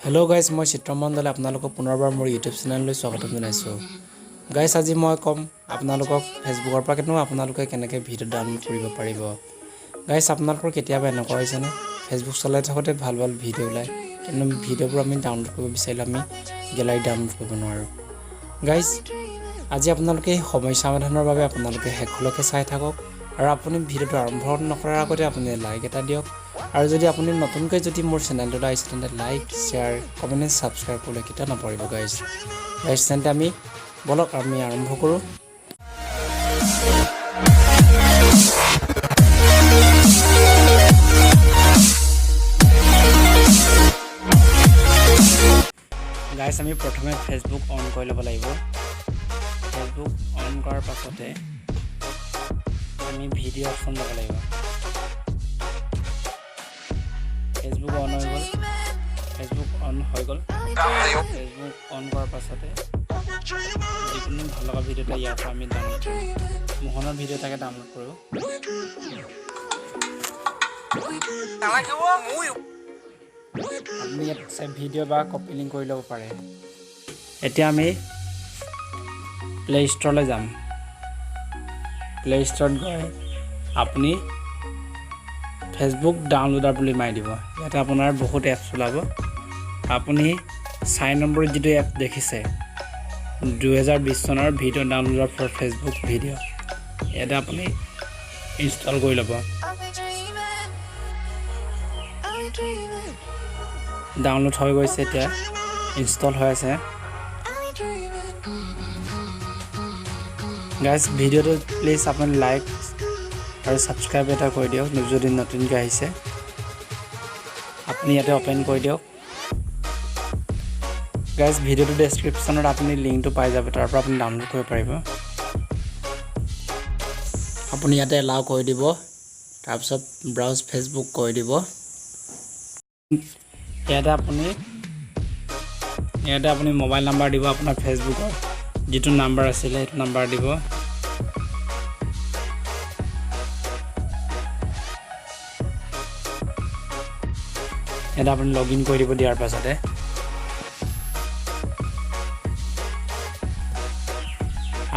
Hello' guys মই চিত্ৰমণ্ডলে আপোনালোকক পুনৰবাৰ মোৰ ইউটিউব চেনেললৈ স্বাগতম জনাইছোঁ। গাইজ আজি মই ক'ম আপোনালোকক ফেচবুকৰ পৰা আপোনালোকে কেনেকৈ ভিডিঅ' ডাউনলোড কৰিব পাৰিব। গাইজ আপোনালোকৰ কেতিয়াবা এনেকুৱা হৈছেনে ফেচবুক চলাই থাকোঁতে ভাল ভাল ভিডিঅ' ওলায়, কিন্তু ভিডিঅ'বোৰ আমি ডাউনলোড কৰিব বিচাৰিলে আমি গেলাৰীত ডাউনলোড কৰিব নোৱাৰোঁ। গাইজ আজি আপোনালোকে এই সমস্যা সমাধানৰ বাবে আপোনালোকে শেষলৈকে চাই থাকক আৰু আপুনি ভিডিঅ'টো আৰম্ভ নকৰাৰ আগতে আপুনি লাইক এটা দিয়ক। আৰু যদি আপুনি নতুনকৈ যদি মোৰ চেনেলটোলৈ আহিছে তেন্তে লাইক শ্বেয়াৰ কমেণ্ট ছাবস্ক্ৰাইব কৰিবলৈ কেতিয়াও নপৰিব গাইজ। তেন্তে আমি বলক আমি আৰম্ভ কৰোঁ। গাইজ আমি প্ৰথমে ফেচবুক অন কৰি ল'ব লাগিব। ফেচবুক অন কৰাৰ পাছতে আমি ভিডিঅ' অপশ্যন ল'ব লাগিব। ফেচবুক অন হৈ গ'ল। ফেচবুক অন কৰাৰ পাছতে যিকোনো ভাল লগা ভিডিঅ' এটা ইয়াৰ পৰা আমি ডাউনলোড কৰোঁ। মোহনৰ ভিডিঅ' এটাকে ডাউনলোড কৰোঁ। আপুনি ইয়াত ভিডিঅ' বা কপি লিংক কৰি ল'ব পাৰে। এতিয়া আমি প্লে ষ্ট'ৰলৈ যাম। প্লে ষ্ট'ৰত গৈ আপুনি ফেচবুক ডাউনলোডাৰ বুলি মাৰি দিব। ইয়াতে আপোনাৰ বহুত এপছ ওলাব। আপুনি 4 নম্বৰত যিটো এপ দেখিছে 2020 চনৰ ভিডিঅ' ডাউনলোডাৰ ফৰ ফেচবুক ভিডিঅ', ইয়াতে আপুনি ইনষ্টল কৰি ল'ব। ডাউনলোড হৈ গৈছে, এতিয়া ইনষ্টল হৈ আছে। গাইজ ভিডিঅ'টো প্লিজ আপুনি লাইক আৰু ছাবস্ক্ৰাইব এটা কৰি দিয়ক। যদি নতুনকৈ আহিছে আপুনি ইয়াতে অ'পেন কৰি দিয়ক। গাইজ ভিডিঅ'টো ডেছক্ৰিপশ্যনত আপুনি লিংকটো পাই যাব, তাৰ পৰা আপুনি ডাউনলোড কৰিব পাৰিব। আপুনি ইয়াতে এলাউ কৰি দিব, তাৰপিছত ব্ৰাউজ ফেচবুক কৰি দিব। ইয়াতে আপুনি মোবাইল নাম্বাৰ দিব, আপোনাৰ ফেচবুকৰ যিটো নাম্বাৰ আছিলে সেইটো নাম্বাৰ দিব। ইয়াতে আপুনি লগ ইন কৰি দিব। দিয়াৰ পাছতে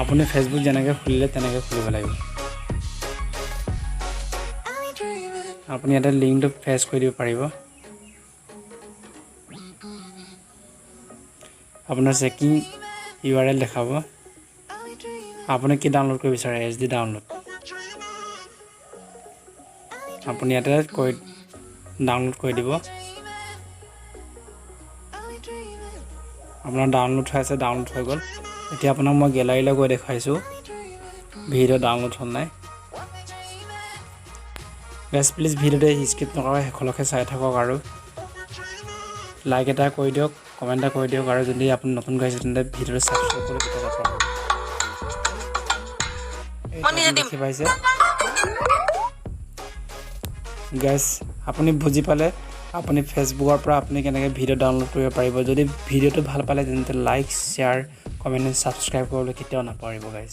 আপুনি ফেচবুক যেনেকৈ খুলিলে তেনেকৈ খুলিব লাগিব। আপুনি ইয়াতে লিংকটো প্ৰেছ কৰি দিব পাৰিব। আপোনাৰ চেকিং URL দেখাব। আপুনি কি ডাউনলোড কৰিব বিচাৰে, HD ডাউনলোড, আপুনি ইয়াতে ডাউনলোড কৰি দিব। আপোনাৰ ডাউনলোড হৈ আছে, ডাউনলোড হৈ গ'ল। এতিয়া আপোনাক মই গেলাৰীলৈ গৈ দেখুৱাইছোঁ ভিডিঅ' ডাউনলোড হ'ল নাই। গাইজ প্লিজ ভিডিঅ'টো স্কিপ নকৰাকৈ শেষলৈকে চাই থাকক আৰু লাইক এটা কৰি দিয়ক, কমেণ্ট এটা কৰি দিয়ক। আৰু যদি আপুনি নতুনকৈ আহিছে তেন্তে ভিডিঅ'টো ছাবস্ক্ৰাইব কৰি কেতিয়াবা দেখি পাইছে। গাইজ আপুনি বুজি পালে আপুনি ফেচবুকৰ পৰা আপুনি কেনেকৈ ভিডিঅ' ডাউনলোড কৰিব পাৰিব। যদি ভিডিঅ'টো ভাল পালে তেন্তে লাইক শ্বেয়াৰ কমেণ্ট ছাবস্ক্ৰাইব কৰিবলৈ কেতিয়াও নাপাহৰিব গাইজ।